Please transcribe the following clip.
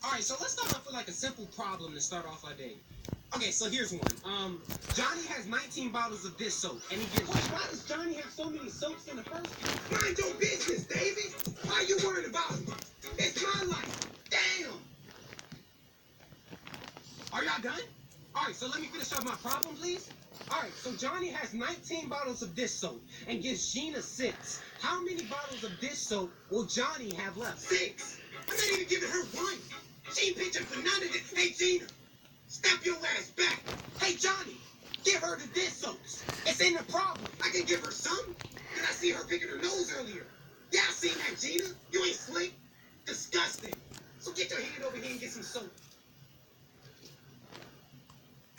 Alright, so let's start off with like a simple problem to start off our day. Okay, so here's one. Johnny has 19 bottles of this soap, and he gives. Wait, why does Johnny have so many soaps in the first place? Mind your business, David. Why are you worried about it? It's my life. Damn. Are y'all done? Alright, so let me finish up my problem, please. Alright, so Johnny has 19 bottles of dish soap and gives Gina 6. How many bottles of dish soap will Johnny have left? 6. I'm not even giving her 1. She ain't pitching for none of this. Hey, Gina, step your ass back. Hey, Johnny, give her the dish soaps. It's in the problem. I can give her some. Did I see her picking her nose earlier? Yeah, I seen that, Gina. You ain't slick. Disgusting. So get your hand over here and get some soap.